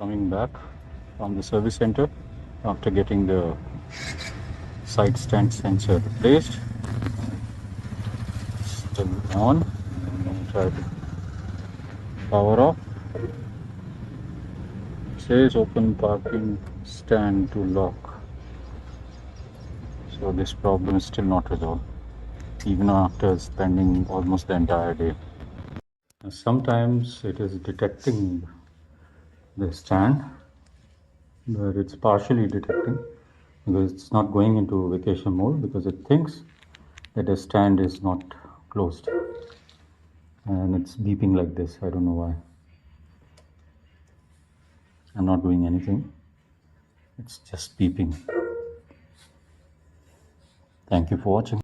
coming back from the service center after getting the side stand sensor replaced. Still on. Try to power off. It says open parking stand to lock. So this problem is still not resolved, even after spending almost the entire day. Sometimes it is detecting the stand, but it's partially detecting because it's not going into vacation mode because it thinks that the stand is not closed, and it's beeping like this. I don't know why. I'm not doing anything, it's just beeping. Thank you for watching.